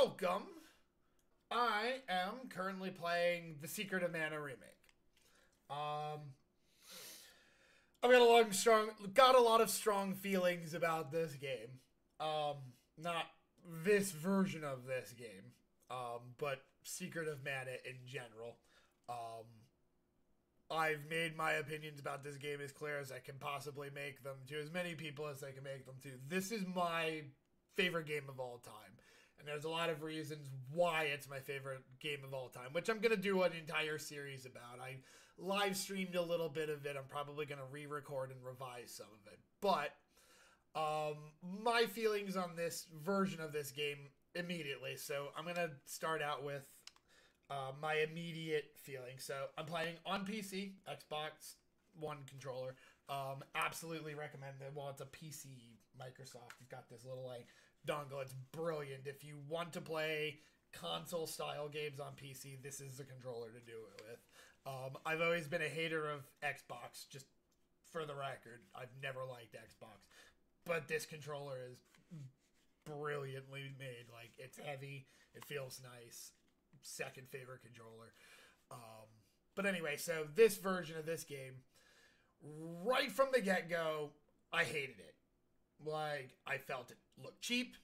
Welcome! I am currently playing The Secret of Mana Remake. I've got a lot of strong feelings about this game. Not this version of this game, but Secret of Mana in general. I've made my opinions about this game as clear as I can possibly make them to as many people as I can make them to. This is my favorite game of all time. And there's a lot of reasons why it's my favorite game of all time, which I'm going to do an entire series about. I live streamed a little bit of it. I'm probably going to re-record and revise some of it. But my feelings on this version of this game immediately. So I'm going to start out with my immediate feelings. So I'm playing on PC, Xbox One controller. Absolutely recommend it. Well, it's a PC Microsoft. You've got this little like dongle. It's brilliant. If you want to play console style games on PC, this is the controller to do it with. I've always been a hater of Xbox, just for the record. I've never liked Xbox, but this controller is brilliantly made. Like, it's heavy, it feels nice. Second favorite controller. But anyway, so this version of this game, right from the get-go, I hated it. Like, I felt it looked cheap.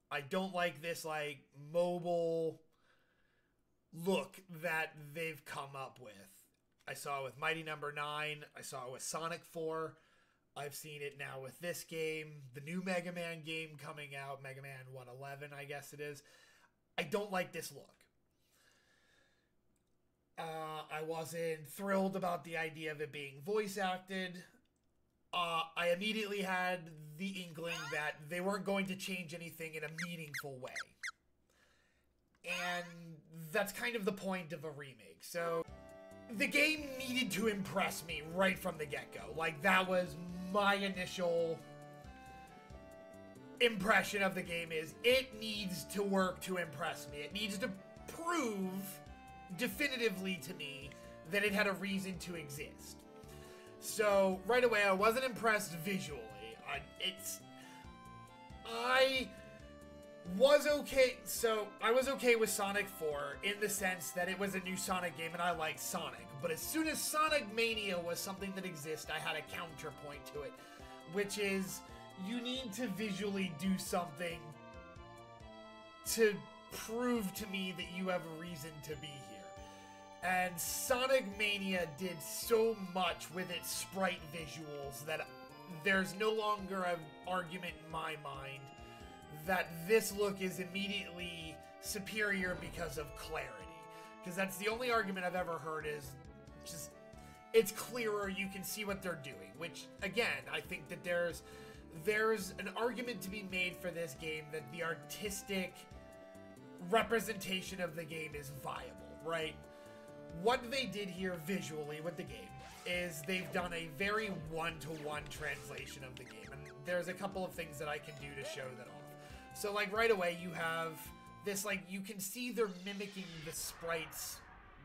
I don't like this, like, mobile look that they've come up with. I saw it with Mighty Number 9. I saw it with Sonic 4. I've seen it now with this game. The new Mega Man game coming out. Mega Man, 11, I guess it is. I don't like this look. I wasn't thrilled about the idea of it being voice acted. I immediately had the inkling that they weren't going to change anything in a meaningful way. And that's kind of the point of a remake. So the game needed to impress me right from the get-go. Like, that was my initial impression of the game is it needs to work to impress me. It needs to prove definitively to me that it had a reason to exist. So, right away, I wasn't impressed visually. I was okay. So, I was okay with Sonic 4 in the sense that it was a new Sonic game and I liked Sonic. But as soon as Sonic Mania was something that exists, I had a counterpoint to it, which is you need to visually do something to prove to me that you have a reason to be here. And Sonic Mania did so much with its sprite visuals that there's no longer an argument in my mind that this look is immediately superior because of clarity. Because that's the only argument I've ever heard is just, it's clearer, you can see what they're doing. Which, again, I think that there's an argument to be made for this game that the artistic representation of the game is viable, right? What they did here visually with the game is they've done a very one-to-one translation of the game. And there's a couple of things that I can do to show that off. So, like, right away, you have this, like, you can see they're mimicking the sprites'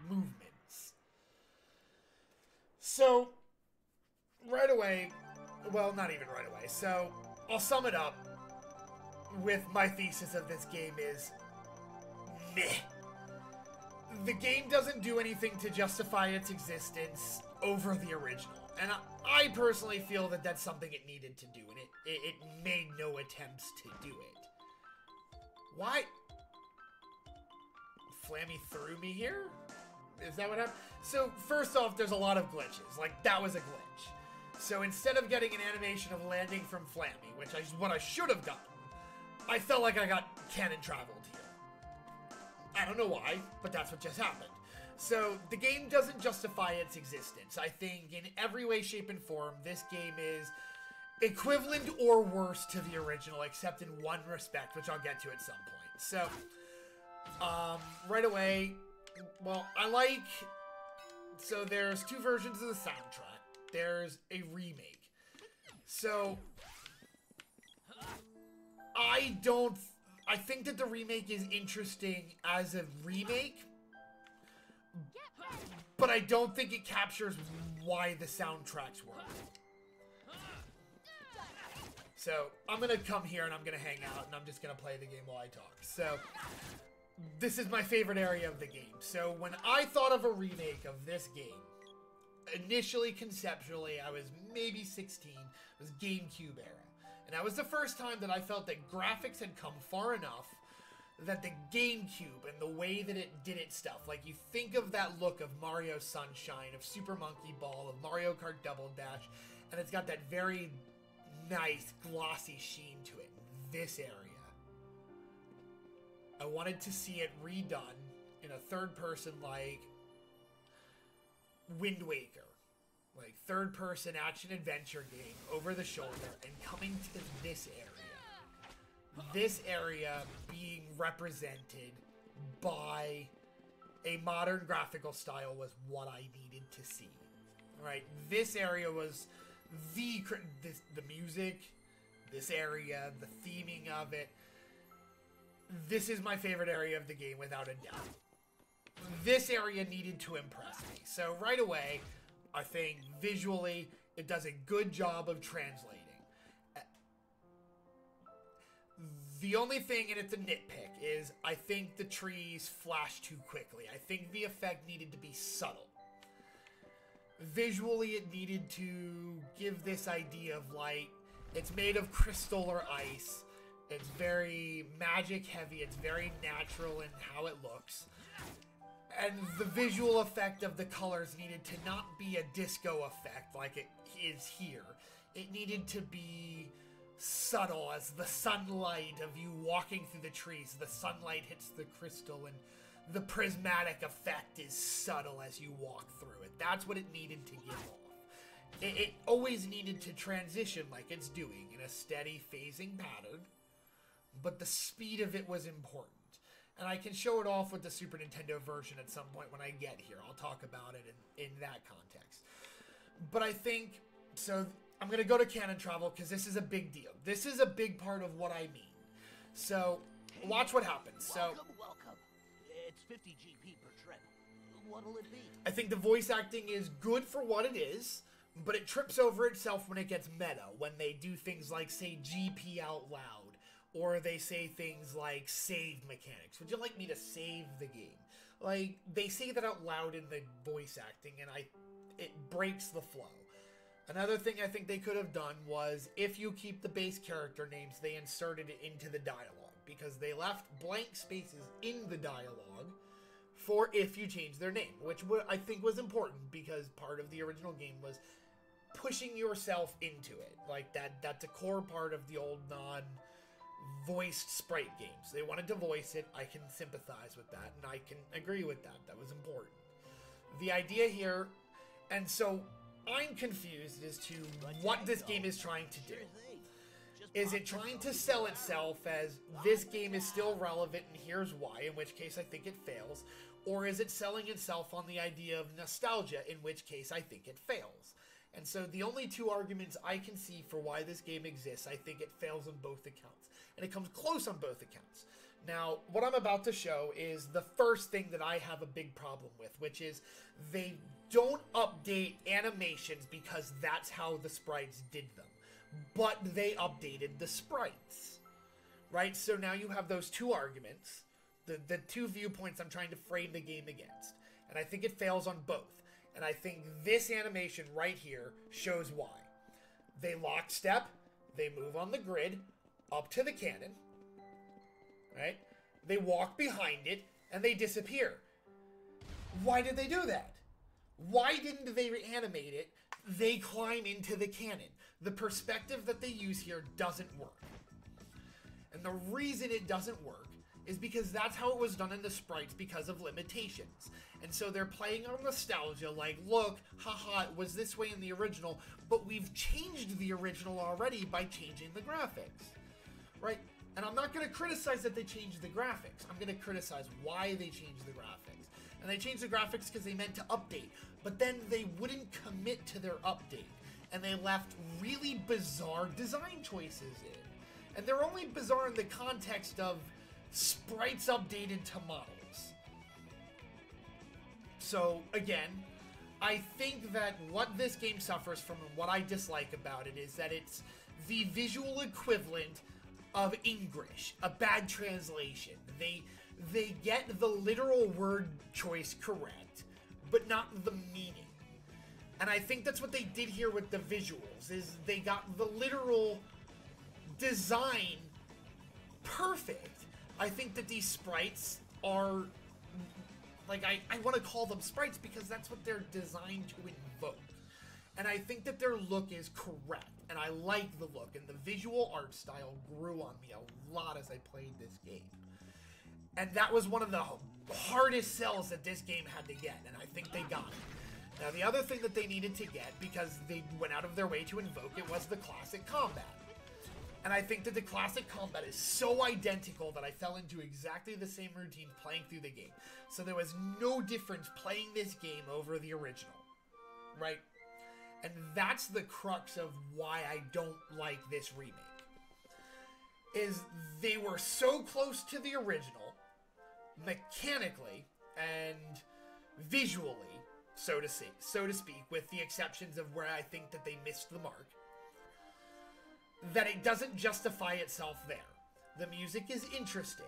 movements. So, right away, well, not even right away. So, I'll sum it up with my thesis of this game is meh. The game doesn't do anything to justify its existence over the original. And I personally feel that that's something it needed to do, and it made no attempts to do it. Why? Flammy threw me here? Is that what happened? So, first off, there's a lot of glitches. Like, that was a glitch. So, instead of getting an animation of landing from Flammy, which is what I should have gotten, I felt like I got canon traveled here. I don't know why, but that's what just happened. So, the game doesn't justify its existence. I think in every way, shape, and form, this game is equivalent or worse to the original, except in one respect, which I'll get to at some point. So, right away, well, so there's two versions of the soundtrack. There's a remake. So, I think that the remake is interesting as a remake, but I don't think it captures why the soundtracks work. So I'm going to come here and I'm going to hang out and I'm just going to play the game while I talk. So this is my favorite area of the game. So when I thought of a remake of this game, initially, conceptually, I was maybe 16. It was GameCube era. And that was the first time that I felt that graphics had come far enough that the GameCube and the way that it did its stuff, like you think of that look of Mario Sunshine, of Super Monkey Ball, of Mario Kart Double Dash, and it's got that very nice glossy sheen to it. This area, I wanted to see it redone in a third person like Wind Waker, like third person action adventure game over the shoulder, and coming to this area. This area being represented by a modern graphical style was what I needed to see. Right? This area was the music, this area, the theming of it. This is my favorite area of the game without a doubt. This area needed to impress me. So right away, I think visually it does a good job of translating. The only thing, and it's a nitpick, is I think the trees flash too quickly. I think the effect needed to be subtle. Visually, it needed to give this idea of light. It's made of crystal or ice. It's very magic heavy. It's very natural in how it looks. And the visual effect of the colors needed to not be a disco effect like it is here. It needed to be subtle as the sunlight of you walking through the trees. The sunlight hits the crystal and the prismatic effect is subtle as you walk through it. That's what it needed to give off. It always needed to transition like it's doing in a steady phasing pattern, but the speed of it was important. And I can show it off with the Super Nintendo version at some point when I get here. I'll talk about it in that context. But I think, so I'm going to go to canon travel because this is a big deal. This is a big part of what I mean. So, watch what happens. Welcome. It's 50 GP per trip. What'll it be? I think the voice acting is good for what it is, but it trips over itself when it gets meta. When they do things like say GP out loud. Or they say things like save mechanics. Would you like me to save the game? Like, they say that out loud in the voice acting, and it breaks the flow. Another thing I think they could have done was, if you keep the base character names, they inserted it into the dialogue. Because they left blank spaces in the dialogue for if you change their name. Which I think was important, because part of the original game was pushing yourself into it. Like, that's a core part of the old voiced sprite games. They wanted to voice it. I can sympathize with that, and I can agree with that. That was important. The idea here, and so I'm confused as to what this game is trying to do. Is it trying to sell itself as this game is still relevant and here's why, in which case I think it fails, or is it selling itself on the idea of nostalgia, in which case I think it fails? And so the only two arguments I can see for why this game exists, I think it fails on both accounts. And it comes close on both accounts. Now, what I'm about to show is the first thing that I have a big problem with, which is they don't update animations because that's how the sprites did them. But they updated the sprites. Right? So now you have those two arguments, the two viewpoints I'm trying to frame the game against. And I think it fails on both. And I think this animation right here shows why. They lockstep, they move on the grid, up to the cannon, right? They walk behind it, and they disappear. Why did they do that? Why didn't they animate it? They climb into the cannon. The perspective that they use here doesn't work. And the reason it doesn't work is because that's how it was done in the sprites because of limitations. And so they're playing on nostalgia, like, look, haha, it was this way in the original, but we've changed the original already by changing the graphics. Right? And I'm not going to criticize that they changed the graphics. I'm going to criticize why they changed the graphics. And they changed the graphics because they meant to update. But then they wouldn't commit to their update. And they left really bizarre design choices in. And they're only bizarre in the context of sprites updated to models. So, again, I think that what this game suffers from and what I dislike about it is that it's the visual equivalent of English, a bad translation. They get the literal word choice correct, but not the meaning. And I think that's what they did here with the visuals, is they got the literal design perfect. I think that these sprites are, like, I want to call them sprites because that's what they're designed to invoke. And I think that their look is correct, and I like the look, and the visual art style grew on me a lot as I played this game. And that was one of the hardest sells that this game had to get, and I think they got it. Now, the other thing that they needed to get, because they went out of their way to invoke it, was the classic combat. And I think that the classic combat is so identical that I fell into exactly the same routine playing through the game. So there was no difference playing this game over the original, right? And that's the crux of why I don't like this remake. Is they were so close to the original, mechanically and visually, so to speak, with the exceptions of where I think that they missed the mark, that it doesn't justify itself there. The music is interesting,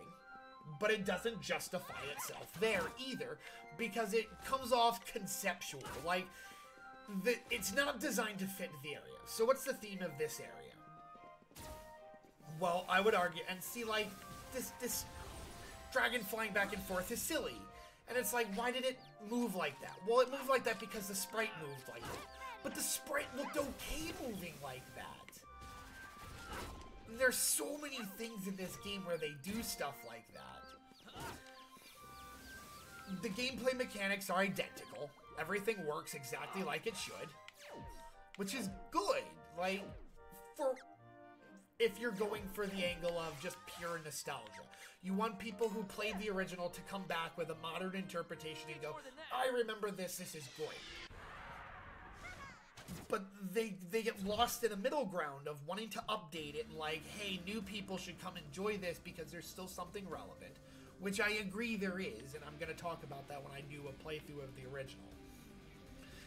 but it doesn't justify itself there either, because it comes off conceptual. Like, it's not designed to fit the area. So what's the theme of this area? Well, I would argue, and see, like, this dragon flying back and forth is silly. And it's like, why did it move like that? Well, it moved like that because the sprite moved like that. But the sprite looked okay moving like that. There's so many things in this game where they do stuff like that. The gameplay mechanics are identical. Everything works exactly like it should. Which is good. Like, if you're going for the angle of just pure nostalgia. You want people who played the original to come back with a modern interpretation and go, I remember this is great. But they get lost in a middle ground of wanting to update it and like, hey, new people should come enjoy this because there's still something relevant. Which I agree there is, and I'm going to talk about that when I do a playthrough of the original.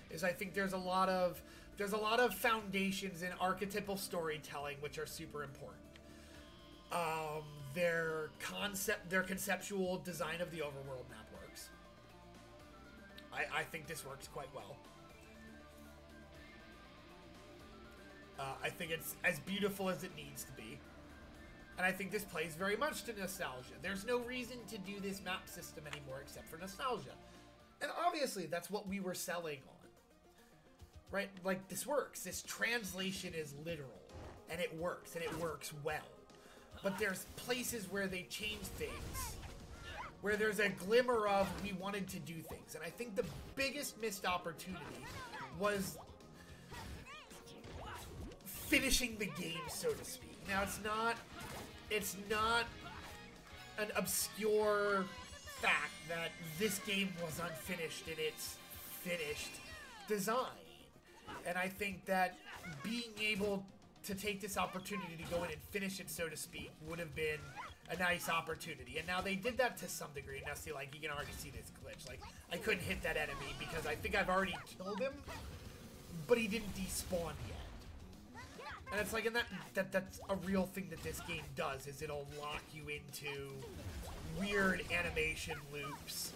Is I think there's a lot of foundations in archetypal storytelling which are super important. Their conceptual design of the overworld map works. I think this works quite well. I think it's as beautiful as it needs to be. And I think this plays very much to nostalgia. There's no reason to do this map system anymore except for nostalgia. And obviously, that's what we were selling on. Right? Like, this works. This translation is literal. And it works well. But there's places where they change things, where there's a glimmer of we wanted to do things. And I think the biggest missed opportunity was finishing the game, so to speak. Now, it's not an obscure fact that this game was unfinished in its finished design. And I think that being able to take this opportunity to go in and finish it, so to speak, would have been a nice opportunity. And now they did that to some degree. Now, see, like, you can already see this glitch. Like, I couldn't hit that enemy because I think I've already killed him, but he didn't despawn yet. And it's like, and that's a real thing that this game does, is it'll lock you into weird animation loops.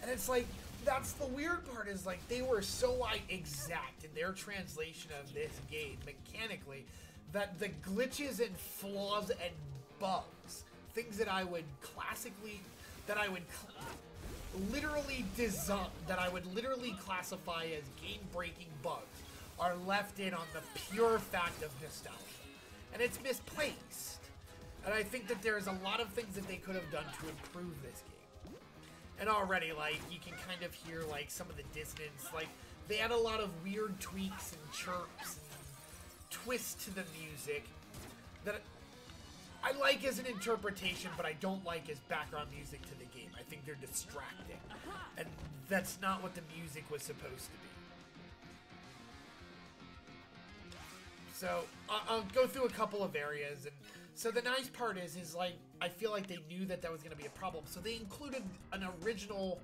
And it's like, that's the weird part, is like, they were so exact in their translation of this game mechanically that the glitches and flaws and bugs, things that I would literally classify as game-breaking bugs, are left in on the pure fact of nostalgia. And it's misplaced. And I think that there's a lot of things that they could have done to improve this game. And already, like, you can kind of hear, like, some of the dissonance. Like, they had a lot of weird tweaks and chirps and twists to the music that I like as an interpretation, but I don't like as background music to the game. I think they're distracting. And that's not what the music was supposed to be. So, I'll go through a couple of areas, and so the nice part is like, I feel like they knew that was going to be a problem, so they included an original,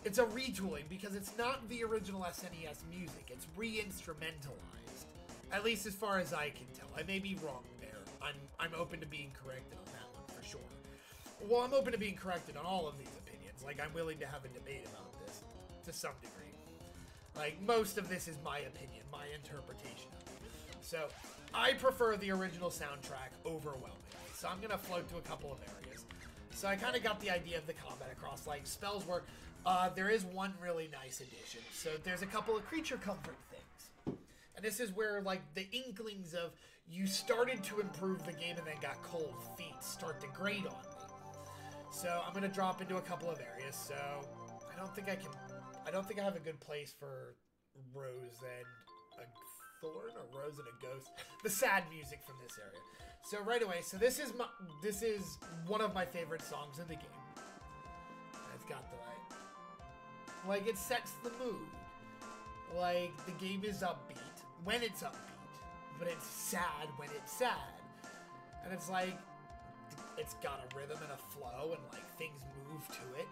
it's a retooling, because it's not the original SNES music, it's re-instrumentalized, At least as far as I can tell. I may be wrong there. I'm open to being corrected on that one, for sure. Well, I'm open to being corrected on all of these opinions. Like, I'm willing to have a debate about this, to some degree. Like, most of this is my opinion, my interpretation of it. So, I prefer the original soundtrack overwhelmingly. So I'm gonna float to a couple of areas. So I kind of got the idea of the combat across, like, spells work. There is one really nice addition. So there's a couple of creature comfort things. And this is where, like, the inklings of you started to improve the game and then got cold feet start to grate on me. So I'm going to drop into a couple of areas. So I don't think I have a good place for Rose and a Thorn, or Rose and a Ghost. The sad music from this area. So right away, so this is one of my favorite songs in the game. It's got the like it sets the mood. Like, the game is upbeat when it's upbeat, but it's sad when it's sad. And it's like, it's got a rhythm and a flow, and like things move to it.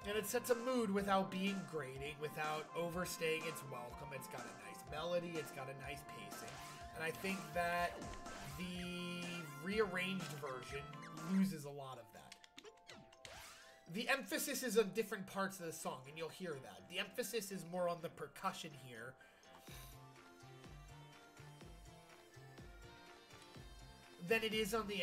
And it sets a mood without being grating, without overstaying its welcome. It's got a nice melody, it's got a nice pacing. And I think that the rearranged version loses a lot of that. The emphasis is on different parts of the song, and you'll hear that. The emphasis is more on the percussion here. Than it is on the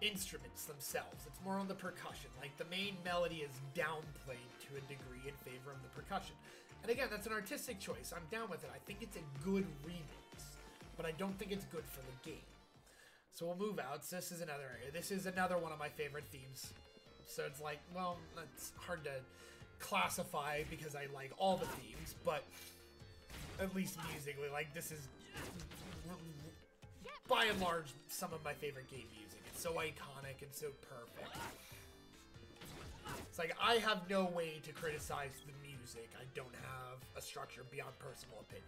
instruments themselves. It's more on the percussion. Like, the main melody is downplayed to a degree in favor of the percussion. And again, that's an artistic choice. I'm down with it. I think it's a good remix, but I don't think it's good for the game. So we'll move out. So this is another area. This is another one of my favorite themes. So it's like, well, it's hard to classify because I like all the themes, but at least musically, like, this is by and large some of my favorite game music. It's so iconic and so perfect. It's like, I have no way to criticize the music. I don't have a structure beyond personal opinion.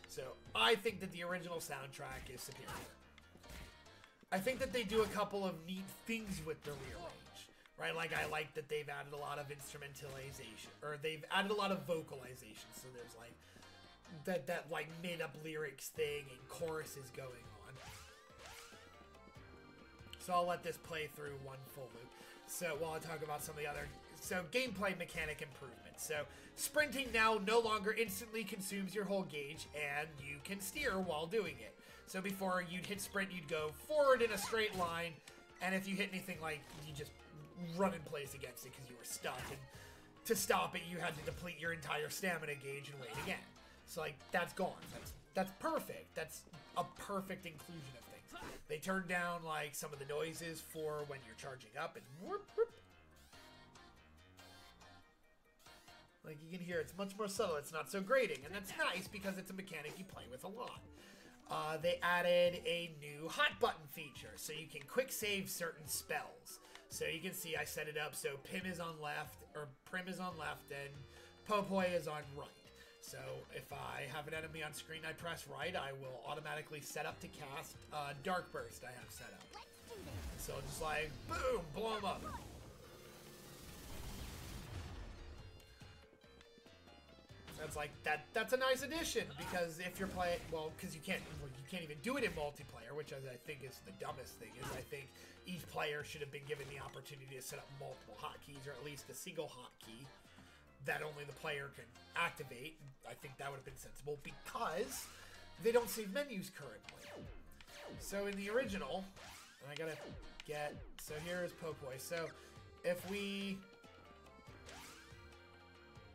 So I think that the original soundtrack is superior. I think that they do a couple of neat things with the rearrange, right? Like, I like that they've added a lot of instrumentalization, or they've added a lot of vocalization. So there's like that like made up lyrics thing and choruses going on. So I'll let this play through one full loop. So while I talk about some of the other, so gameplay mechanic improvements. So sprinting now no longer instantly consumes your whole gauge, and you can steer while doing it. So before you'd hit sprint, you'd go forward in a straight line, and if you hit anything, like, you just run in place against it because you were stuck, and to stop it, you had to deplete your entire stamina gauge and wait again. So, like, that's gone. That's perfect. That's a perfect inclusion of things. They turned down, like, some of the noises for when you're charging up, and whoop, whoop. Like, you can hear it's much more subtle. It's not so grating, and that's nice because it's a mechanic you play with a lot. They added a new hot button feature, so you can quick save certain spells. So you can see I set it up so Prim is on left, and Popoi is on right. So if I have an enemy on screen, I press right, I will automatically set up to cast Dark Burst I have set up. So just like, boom, blow him up. That's like, that's a nice addition, because if you're playing, well, because you can't even do it in multiplayer, which I think is the dumbest thing, is I think each player should have been given the opportunity to set up multiple hotkeys, or at least a single hotkey that only the player can activate. I think that would have been sensible, because they don't save menus currently. So in the original, and I gotta get, so here is Popoi. So if we,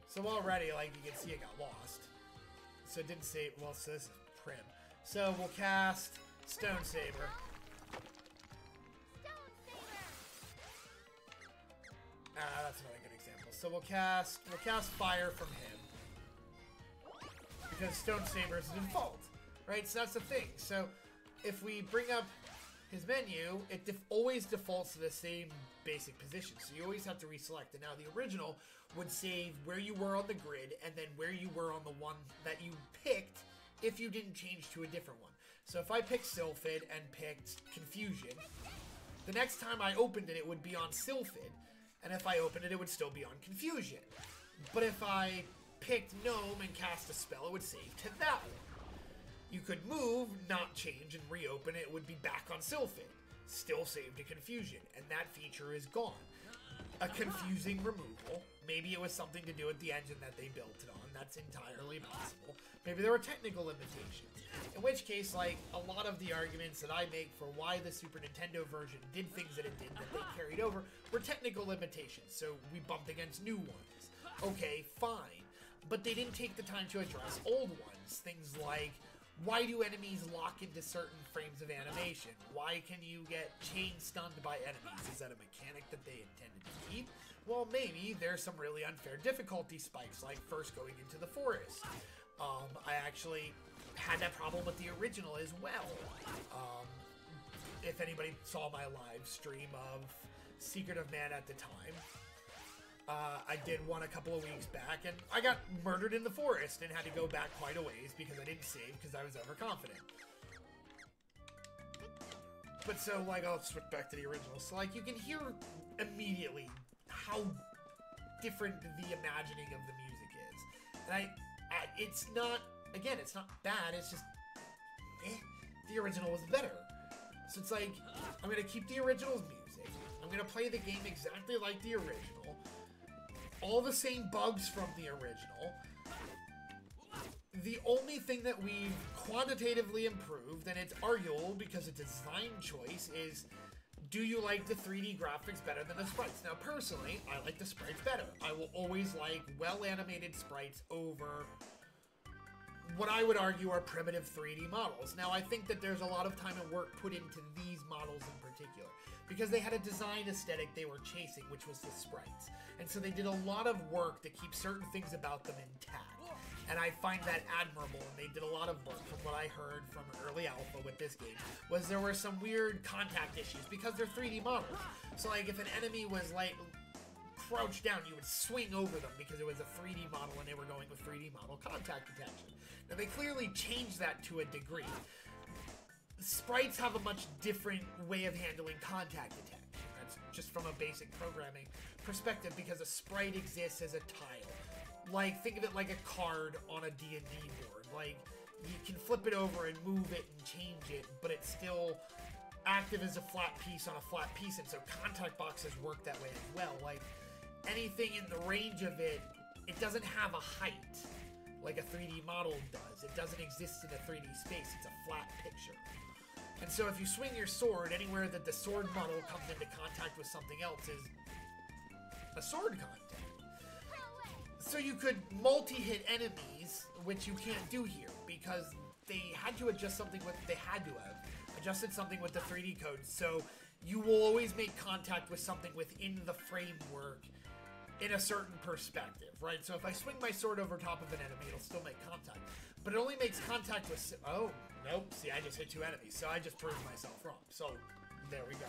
so already, like, you can see it got lost. So it didn't save, well, so this is Prim. So we'll cast Stone Saber. That's not a good example. So we'll cast Fire from him, because Stone Saber is the default, right? So that's the thing. So if we bring up his menu, it always defaults to the same basic position. So you always have to reselect. And now the original would save where you were on the grid, and then where you were on the one that you picked if you didn't change to a different one. So if I picked Sylphid and picked Confusion, the next time I opened it, it would be on Sylphid. And if I opened it, it would still be on Confusion. But if I picked Gnome and cast a spell, it would save to that one. You could move, not change, and reopen it would be back on Sylphid. Still save to Confusion, and that feature is gone. A confusing removal. Maybe it was something to do with the engine that they built it on. That's entirely possible. Maybe there were technical limitations. In which case, like, a lot of the arguments that I make for why the Super Nintendo version did things that it did that they carried over were technical limitations. So we bumped against new ones. Okay, fine. But they didn't take the time to address old ones. Things like, why do enemies lock into certain frames of animation? Why can you get chain stunned by enemies? Is that a mechanic that they intended to keep? Well, maybe there's some really unfair difficulty spikes, like first going into the forest. I actually had that problem with the original as well. If anybody saw my live stream of Secret of Man at the time, I did one a couple of weeks back, and I got murdered in the forest and had to go back quite a ways because I didn't save because I was overconfident. But so, like, I'll switch back to the original. So, like, you can hear immediately how different the imagining of the music is. And it's not, again, it's not bad, it's just, the original was better. So it's like, I'm going to keep the original's music, I'm going to play the game exactly like the original, all the same bugs from the original. The only thing that we've quantitatively improved, and it's arguable because it's a design choice, is do you like the 3D graphics better than the sprites? Now, personally, I like the sprites better. I will always like well-animated sprites over what I would argue are primitive 3D models. Now, I think that there's a lot of time and work put into these models in particular, because they had a design aesthetic they were chasing, which was the sprites. And so they did a lot of work to keep certain things about them intact. And I find that admirable, and they did a lot of work. From what I heard from early alpha with this game, was there were some weird contact issues, because they're 3D models. So, like, if an enemy was, like, crouched down, you would swing over them because it was a 3D model and they were going with 3D model contact detection. Now, they clearly changed that to a degree. Sprites have a much different way of handling contact detection. That's just from a basic programming perspective, because a sprite exists as a tile. Like, think of it like a card on a D&D board. Like, you can flip it over and move it and change it, but it's still active as a flat piece on a flat piece, and so contact boxes work that way as well. Like, anything in the range of it, it doesn't have a height like a 3D model does. It doesn't exist in a 3D space. It's a flat picture. And so if you swing your sword, anywhere that the sword model comes into contact with something else is a sword contact. So you could multi-hit enemies, which you can't do here, because they had to adjust something with, they had to have adjusted something with the 3D code, so you will always make contact with something within the framework in a certain perspective, right? So if I swing my sword over top of an enemy, it'll still make contact, but it only makes contact with, oh, nope, see, I just hit two enemies, so I just proved myself wrong. So there we go.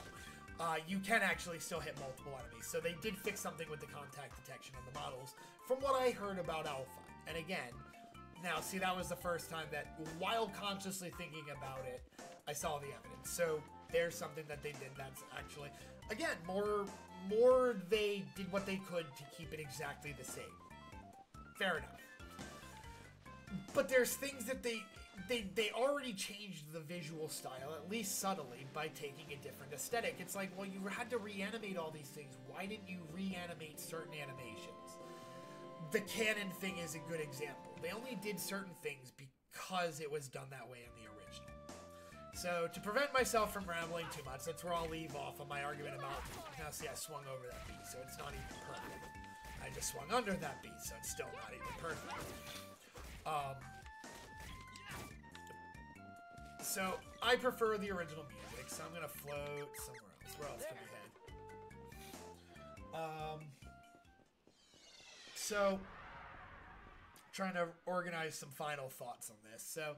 You can actually still hit multiple enemies. So they did fix something with the contact detection on the models, from what I heard about Alpha. And again, now, see, that was the first time that, while consciously thinking about it, I saw the evidence. So there's something that they did that's actually, again, more they did what they could to keep it exactly the same. Fair enough. But there's things that they already changed the visual style, at least subtly, by taking a different aesthetic. It's like, well, you had to reanimate all these things. Why didn't you reanimate certain animations? The canon thing is a good example. They only did certain things because it was done that way in the original. So, to prevent myself from rambling too much, that's where I'll leave off on my argument about, now see, I swung over that beat, so it's not even perfect. I just swung under that beat, so it's still not even perfect. So, I prefer the original music, so I'm going to float somewhere else. Where else can we head? So, trying to organize some final thoughts on this. So,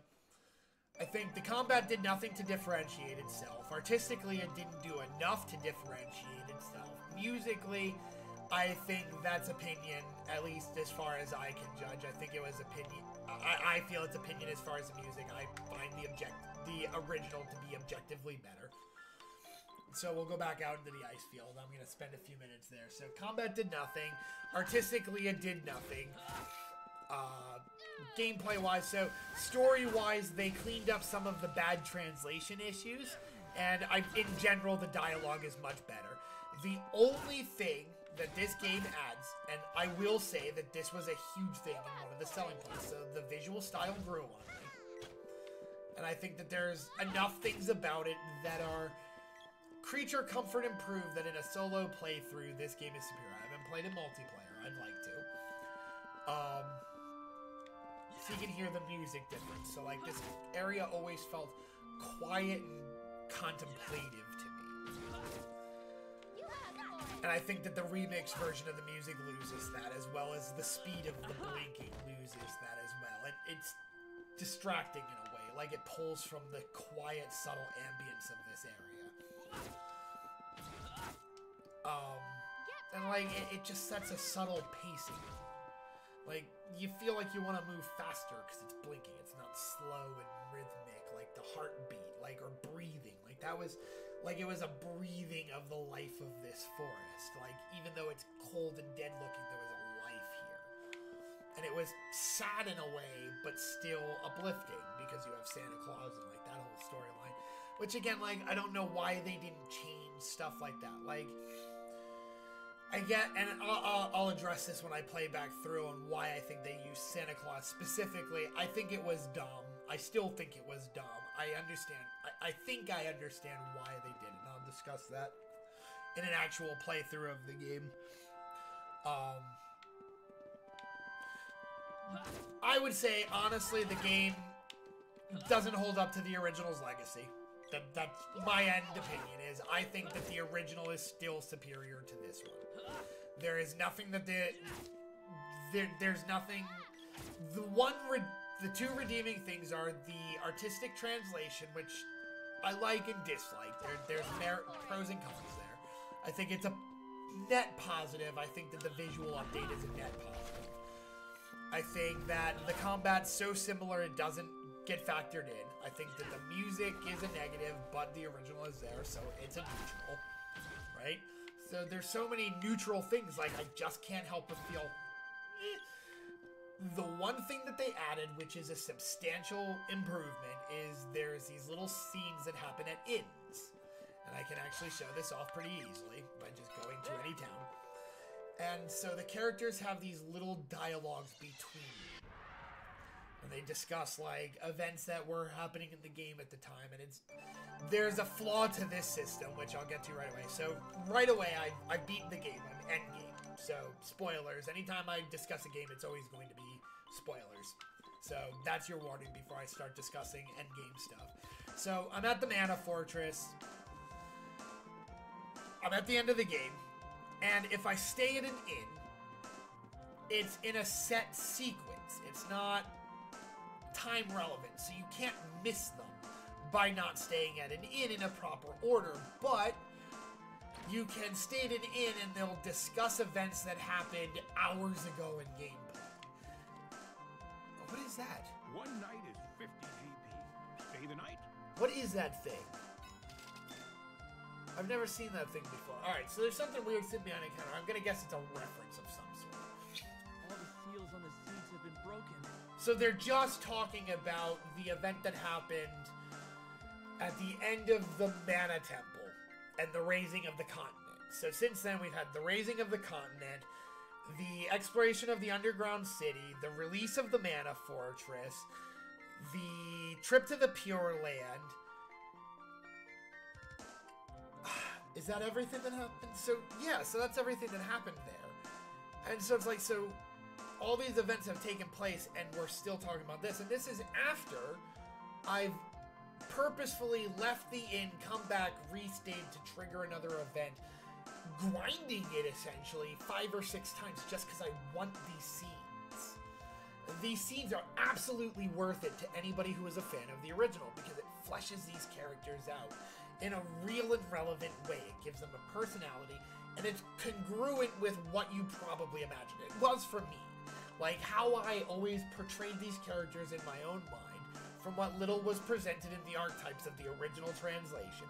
I think the combat did nothing to differentiate itself. Artistically, it didn't do enough to differentiate itself. Musically, I think that's opinion, at least as far as I can judge. I think it was opinion. I feel it's opinion as far as the music. I find the original to be objectively better. So we'll go back out into the ice field. I'm going to spend a few minutes there. So combat did nothing. Artistically, it did nothing. Gameplay-wise, so story-wise, they cleaned up some of the bad translation issues. And in general, the dialogue is much better. The only thing that this game adds, and I will say that this was a huge thing and one of the selling points, so the visual style grew on me. And I think that there's enough things about it that are creature comfort improved that in a solo playthrough, this game is superior. I haven't played in multiplayer. I'd like to. So you can hear the music difference. So like this area always felt quiet and contemplative to me. And I think that the remix version of the music loses that, as well as the speed of the blinking loses that as well. It's distracting in a way. Like it pulls from the quiet, subtle ambience of this area. And like it just sets a subtle pacing. Like you feel like you want to move faster because it's blinking. It's not slow and rhythmic like the heartbeat, like or breathing. Like that was like it was a breathing of the life of this forest. Like even though it's cold and dead looking, there was a life here. And it was sad in a way, but still uplifting because you have Santa Claus and like that whole storyline. Which again, like I don't know why they didn't change stuff like that. Like I get, and I'll address this when I play back through on why I think they used Santa Claus specifically. I think it was dumb. I still think it was dumb. I understand. I think I understand why they did it, and I'll discuss that in an actual playthrough of the game. I would say, honestly, the game doesn't hold up to the original's legacy. That's my end opinion is I think that the original is still superior to this one. There is nothing that there's nothing. The two redeeming things are the artistic translation, which I like and dislike. There's pros and cons there. I think it's a net positive. I think that the visual update is a net positive. I think that the combat's so similar it doesn't get factored in. I think that the music is a negative, but the original is there, so it's a neutral, right? So there's so many neutral things, like I just can't help but feel The one thing that they added, which is a substantial improvement, is there's these little scenes that happen at inns. And I can actually show this off pretty easily by just going to any town. And so the characters have these little dialogues between them. And they discuss, like, events that were happening in the game at the time. And there's a flaw to this system, which I'll get to right away. So right away, I beat the game. I'm endgame. So, spoilers. Anytime I discuss a game, it's always going to be spoilers. So, that's your warning before I start discussing endgame stuff. So, I'm at the Mana Fortress. I'm at the end of the game. And if I stay at an inn, it's in a set sequence. It's not time relevant, so you can't miss them by not staying at an inn in a proper order. But you can stay at an inn and they'll discuss events that happened hours ago in gameplay. What is that? One night is 50 GP. Stay the night? What is that thing? I've never seen that thing before. Alright, so there's something weird sitting behind a counter. I'm gonna guess it's a reference of some sort. All the seals on the seats have been broken. So they're just talking about the event that happened at the end of the Mana Temple and the raising of the continent. So since then, we've had the raising of the continent, the exploration of the underground city, the release of the Mana Fortress, the trip to the Pure Land. Is that everything that happened? So, yeah, so that's everything that happened there. And so it's like, so all these events have taken place and we're still talking about this. And this is after I've purposefully left the inn, come back, restayed to trigger another event, grinding it essentially 5 or 6 times just because I want these scenes. These scenes are absolutely worth it to anybody who is a fan of the original because it fleshes these characters out in a real and relevant way. It gives them a personality and it's congruent with what you probably imagined. It was for me. Like how I always portrayed these characters in my own mind from what little was presented in the archetypes of the original translation.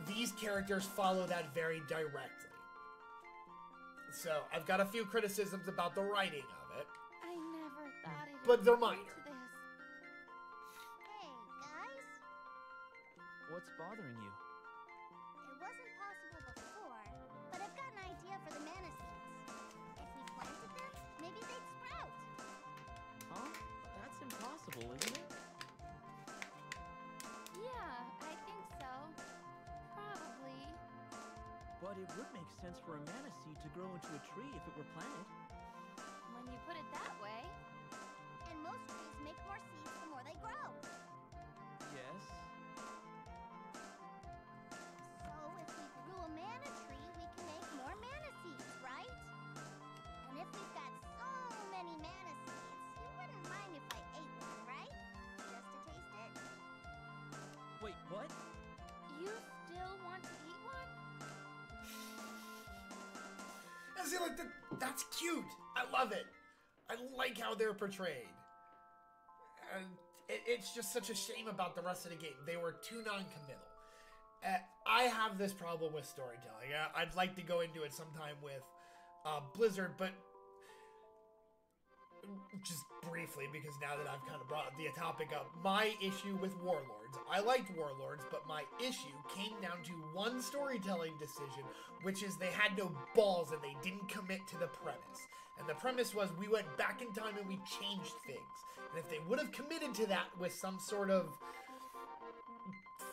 these characters follow that very directly. So, I've got a few criticisms about the writing of it. I never thought it. But they're minor. Hey, guys. What's bothering you? It wasn't possible before, but I've got an idea for the mana seeds. If we planted them, maybe they'd sprout. Huh? That's impossible, isn't it? Yeah, I think so. Probably. But it would make sense for a mana seed to grow into a tree if it were planted. When you put it that way. And most trees make more seeds the more they grow. Yes. So if we grew a mana tree, we can make more mana seeds, right? And if we've got so many mana seeds, you wouldn't mind if I ate one, right? Just to taste it? Wait, what? You still want to eat one? And see, like, that's cute. I love it. I like how they're portrayed. And it's just such a shame about the rest of the game. They were too non-committal. I have this problem with storytelling. I'd like to go into it sometime with Blizzard, but just briefly, because now that I've kind of brought the topic up, my issue with Warlords. I liked Warlords, but my issue came down to one storytelling decision, which is they had no balls and they didn't commit to the premise. And the premise was we went back in time and we changed things. And if they would have committed to that with some sort of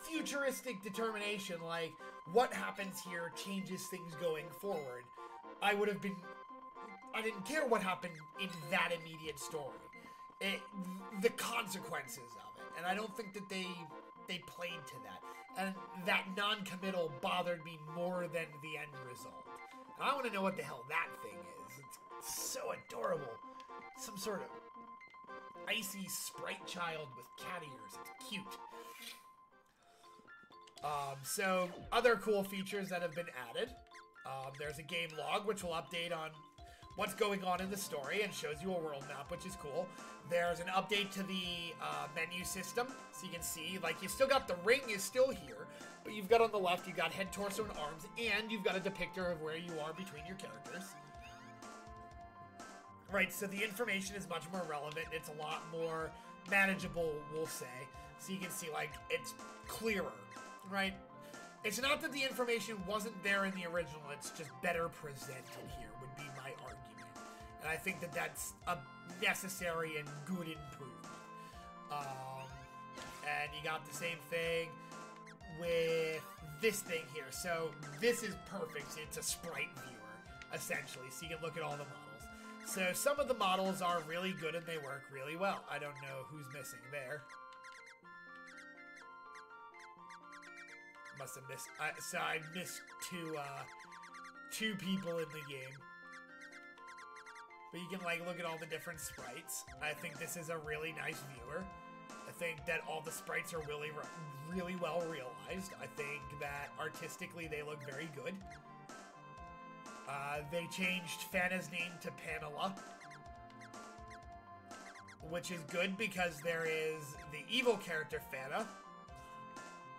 futuristic determination, like what happens here changes things going forward, I didn't care what happened in that immediate story. The consequences of it. And I don't think that they played to that. And that non-committal bothered me more than the end result. And I want to know what the hell that thing is. It's so adorable. Some sort of icy sprite child with cat ears. It's cute. So, other cool features that have been added. There's a game log, which will update on what's going on in the story and shows you a world map, which is cool. There's an update to the menu system, so you can see, like, you still got the ring is still here, but you've got on the left, you've got head, torso, and arms, and you've got a depictor of where you are between your characters. Right, so the information is much more relevant. It's a lot more manageable, we'll say. So you can see, like, it's clearer, right? It's not that the information wasn't there in the original, it's just better presented here, would be my argument. And I think that that's a necessary and good improvement. And you got the same thing with this thing here. So this is perfect. It's a sprite viewer, essentially, so you can look at all the models. So some of the models are really good and they work really well. I don't know who's missing there. Must have missed. So I missed two people in the game. But you can, like, look at all the different sprites. I think this is a really nice viewer. I think that all the sprites are really well realized. I think that artistically they look very good. They changed Fana's name to Panela, which is good because there is the evil character Fana.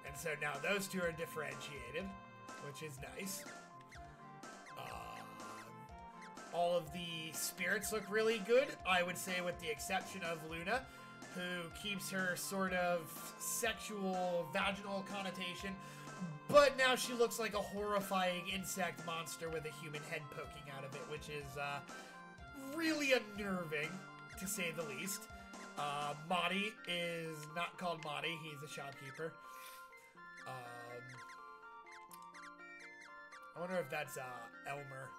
And so now those two are differentiated, which is nice. All of the spirits look really good, I would say, with the exception of Luna, who keeps her sort of sexual vaginal connotation, but now she looks like a horrifying insect monster with a human head poking out of it, which is really unnerving, to say the least. Marty is not called Marty, he's a shopkeeper. I wonder if that's Elmer.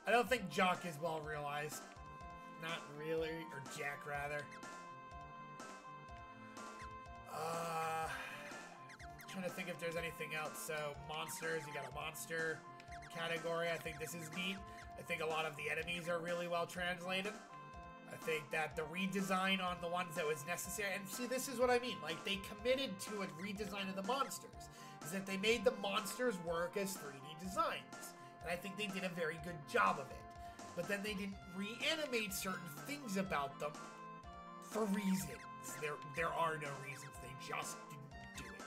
I don't think Jock is well realized. Not really, or Jack rather. Trying to think if there's anything else. So monsters, you got a monster category. I think this is neat. I think a lot of the enemies are really well translated. I think that the redesign on the ones that was necessary, and see, this is what I mean. Like, they committed to a redesign of the monsters. Is that they made the monsters work as 3D designs. And I think they did a very good job of it. But then they didn't reanimate certain things about them for reasons. There are no reasons. They just didn't do it.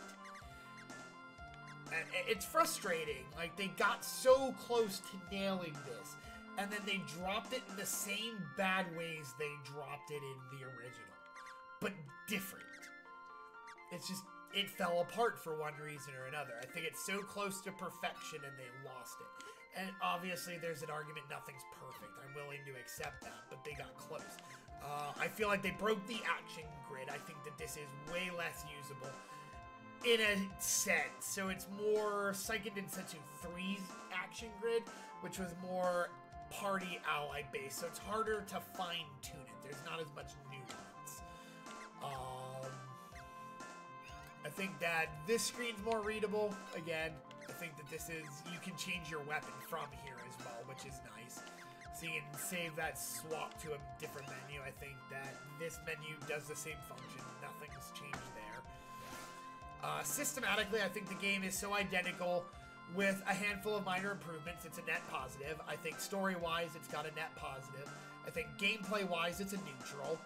And it's frustrating. Like, they got so close to nailing this, and then they dropped it in the same bad ways they dropped it in the original, but different. It's just, it fell apart for one reason or another. I think it's so close to perfection and they lost it. And obviously there's an argument nothing's perfect. I'm willing to accept that, but they got close. I feel like they broke the action grid. I think that this is way less usable in a sense. So it's more Seiken Densetsu 3's action grid, which was more party ally based. So it's harder to fine tune it. There's not as much nuance. I think that this screen's more readable. Again, I think that this is, you can change your weapon from here as well, which is nice. So you can save that swap to a different menu. I think that this menu does the same function. Nothing's changed there. Systematically, I think the game is so identical with a handful of minor improvements. It's a net positive. I think story-wise, it's got a net positive. I think gameplay-wise, it's a neutral.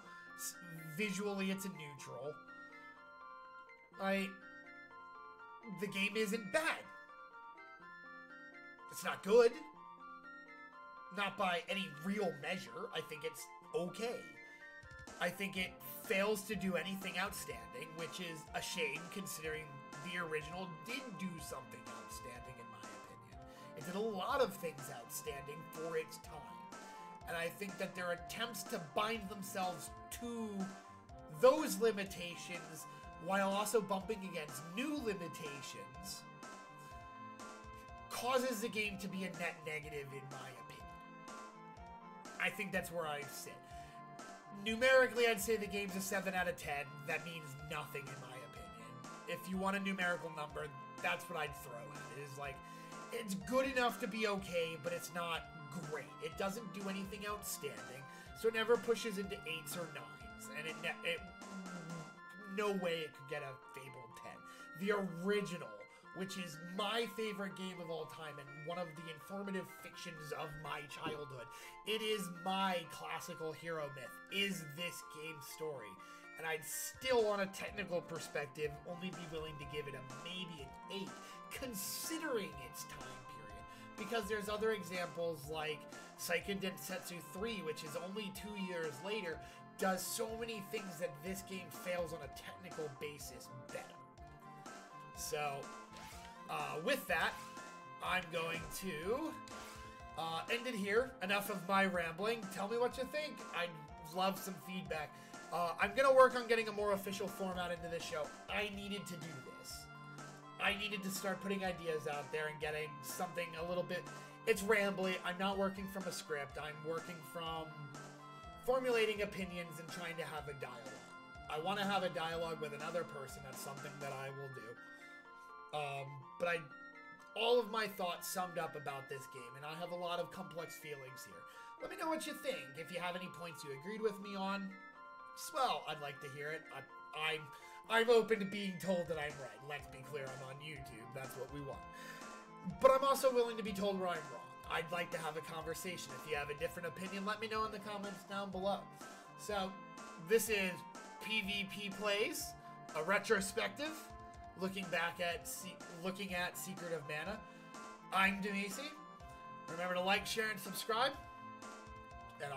Visually, it's a neutral. The game isn't bad. It's not good. Not by any real measure. I think it's okay. I think it fails to do anything outstanding, which is a shame considering the original did do something outstanding in my opinion. It did a lot of things outstanding for its time. And I think that their attempts to bind themselves to those limitations while also bumping against new limitations causes the game to be a net negative in my opinion. I think that's where I sit. Numerically, I'd say the game's a 7 out of 10. That means nothing in my opinion. If you want a numerical number, that's what I'd throw at it. Is like, it's good enough to be okay, but it's not great. It doesn't do anything outstanding, so it never pushes into 8s or 9s, and it no way it could get a Fable 10. The original, which is my favorite game of all time and one of the informative fictions of my childhood. It is my classical hero myth, is this game's story. And I'd still, on a technical perspective, only be willing to give it a maybe an 8, considering its time period. Because there's other examples like Seiken Densetsu 3, which is only 2 years later, does so many things that this game fails on a technical basis better. So, with that, I'm going to end it here. Enough of my rambling. Tell me what you think. I'd love some feedback. I'm going to work on getting a more official format into this show. I needed to do this. I needed to start putting ideas out there and getting something a little bit... It's rambly. I'm not working from a script. I'm working from formulating opinions and trying to have a dialogue. I want to have a dialogue with another person. That's something that I will do. But all of my thoughts summed up about this game, and I have a lot of complex feelings here. Let me know what you think. If you have any points you agreed with me on, well, I'd like to hear it. I'm open to being told that I'm right. Let's be clear, I'm on YouTube. That's what we want. But I'm also willing to be told where I'm wrong. I'd like to have a conversation. If you have a different opinion, let me know in the comments down below. So, this is PvP Plays, a retrospective, looking at Secret of Mana. I'm Demisi. Remember to like, share, and subscribe. And